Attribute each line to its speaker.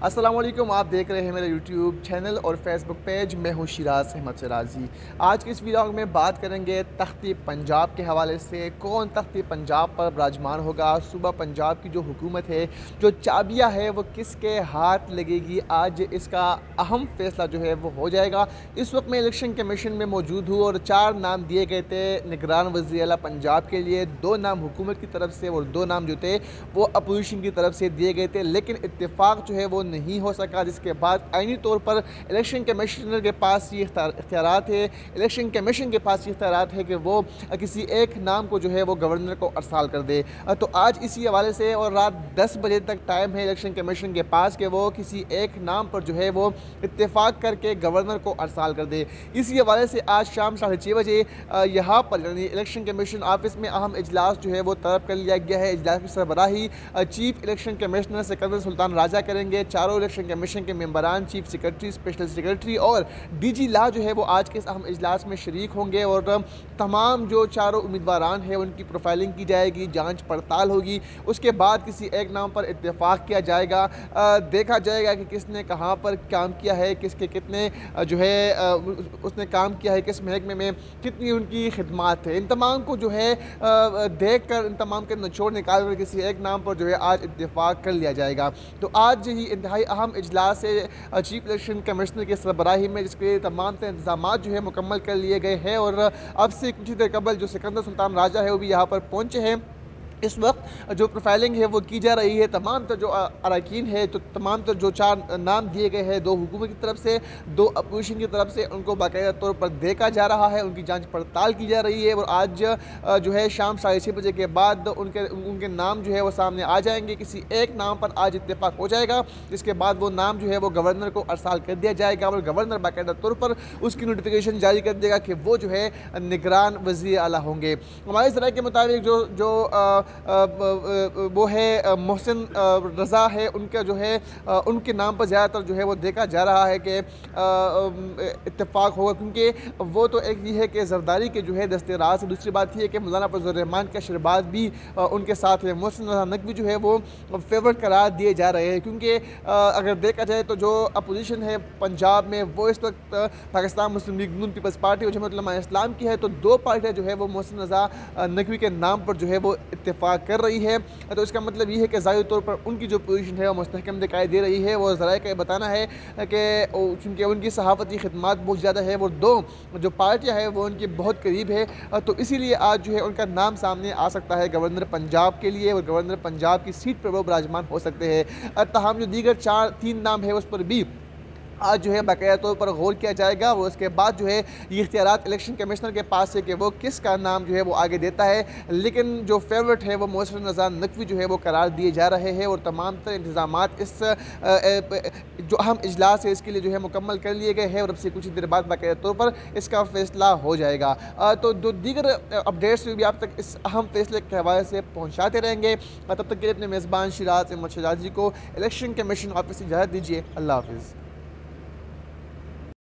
Speaker 1: अस्सलाम वालेकुम। आप देख रहे हैं मेरा यूट्यूब चैनल और फेसबुक पेज। मैं हूँ शिराज अहमद सिराजी। आज के इस वीडियो में बात करेंगे तख्ती पंजाब के हवाले से। कौन तख्ती पंजाब पर विराजमान होगा, सूबा पंजाब की जो हुकूमत है, जो चाबियाँ है वो किसके हाथ लगेगी। आज इसका अहम फैसला जो है वो हो जाएगा। इस वक्त मैं इलेक्शन कमीशन में मौजूद हूँ और 4 नाम दिए गए थे निगरान वज़ीर आला पंजाब के लिए। 2 नाम हुकूमत की तरफ से और 2 नाम जो थे वो अपोजिशन की तरफ से दिए गए थे, लेकिन इत्तेफाक जो है वो नहीं हो सका, जिसके बाद आइनी तौर पर इलेक्शन कमिश्नर के पास ये इख्तियारात है, इलेक्शन कमीशन के पास ये इख्तियारात है कि वो किसी एक नाम को जो है वो गवर्नर को अरसाल कर दे। तो आज इसी हवाले से और रात 10 बजे तक टाइम है इलेक्शन कमीशन के पास कि वो किसी एक नाम पर जो है वो इत्तेफाक करके गवर्नर को अरसाल कर दे। इसी हवाले से आज शाम 6:30 बजे यहाँ पर यानी इलेक्शन कमीशन ऑफिस में अहम इजलास जो है वो तलब कर लिया गया है। इजलास की सरबराही chief election commissioner Sikandar Sultan Raja करेंगे। चारों इलेक्शन कमीशन के मेंबरान, चीफ सेक्रेटरी, स्पेशल सेक्रेटरी और डीजी ला जो है वो आज के इस अहम इजलास में शरीक होंगे और तमाम जो चारों उम्मीदवारान हैं उनकी प्रोफाइलिंग की जाएगी, जांच पड़ताल होगी। उसके बाद किसी एक नाम पर इत्तेफाक किया जाएगा। देखा जाएगा कि किसने कहाँ पर काम किया है, किसके कितने जो है उसने काम किया है, किस महकमे में कितनी उनकी खिदमात है। इन तमाम को जो है देख कर, इन तमाम के निचोड़ निकाल कर किसी एक नाम पर जो है आज इत्तेफाक कर लिया जाएगा। तो आज ही इंतहाई अहम इजलास है चीफ इलेक्शन कमिश्नर की सरबराही में, जिसके तमाम से इंतजाम जो है मुकम्मल कर लिए गए हैं और अब से कुछ देर कबल जो सिकंदर सुल्तान राजा है वो भी यहाँ पर पहुँचे हैं। इस वक्त जो प्रोफाइलिंग है वो की जा रही है। तमाम तर जो अरकान है, तो तमाम तर जो 4 नाम दिए गए हैं, 2 हुकूमत की तरफ से, 2 अपोजिशन की तरफ से, उनको बाकायदा तौर पर देखा जा रहा है, उनकी जांच पड़ताल की जा रही है और आज जो है शाम 6:30 बजे के बाद उनके नाम जो है वो सामने आ जाएंगे। किसी एक नाम पर आज इत्तेफाक हो जाएगा, जिसके बाद वो नाम जो है वो गवर्नर को अरसाल कर दिया जाएगा और गवर्नर बाकायदा तौर पर उसकी नोटिफिकेशन जारी कर देगा कि वो जो है निगरान वज़ीर आला होंगे। हमारे ज़राए के मुताबिक जो वो है मोहसिन रज़ा है, उनका जो है उनके नाम पर ज़्यादातर जो है वो देखा जा रहा है कि इत्तेफाक होगा, क्योंकि वो तो एक ये है कि जरदारी के जो है दस्ते राज है। दूसरी बात ये है कि मौलाना फजल रहमान के शरबात भी उनके साथ है। मोहसिन रज़ा नकवी जो है वो फेवरेट करार दिए जा रहे हैं, क्योंकि अगर देखा जाए तो जो अपोजिशन है पंजाब में वो इस वक्त पाकिस्तान मुस्लिम लीग नून पीपल्स पार्टी और जमात उलमा इस्लाम की है। तो 2 पार्टियाँ जो है वो मोहसिन रज़ा नकवी के नाम पर जो है वो इत्तेफाक कर रही है। तो इसका मतलब ये है कि ज़ाहिर तौर पर उनकी जो पोजीशन है वो मुस्तहकम दिखाई दे रही है। वो ज़राए का बताना है कि चूँकि उनकी सहाफ़ती खिदमात बहुत ज़्यादा है, वो 2 जो पार्टियाँ हैं वो उनके बहुत करीब है, तो इसीलिए आज जो है उनका नाम सामने आ सकता है गवर्नर पंजाब के लिए और गवर्नर पंजाब की सीट पर वो विराजमान हो सकते हैं। तमाम जो दीगर 3 नाम है उस पर भी आज जो है बाकायदा तौर पर गौर किया जाएगा और उसके बाद जो है ये इख्तियारात इलेक्शन कमिश्नर के पास है कि वो किसका नाम जो है वो आगे देता है। लेकिन जो फेवरेट है वो मोहसिन रज़ा नकवी जो है वो करार दिए जा रहे हैं और तमाम तर इंतजामात इस जो अहम इजलास है इसके लिए जो है मुकम्मल कर लिए गए हैं और अब से कुछ देर बाद बाकायदा तौर पर इसका फैसला हो जाएगा। तो जो दीगर अपडेट्स भी आप तक इस अहम फैसले के हवाले से पहुँचाते रहेंगे। तब तक के लिए अपने मेज़बान शिराज अहमद शिराजी को इलेक्शन कमीशन ऑफिस से इजाज़त दीजिए। अल्लाह हाफ़िज़।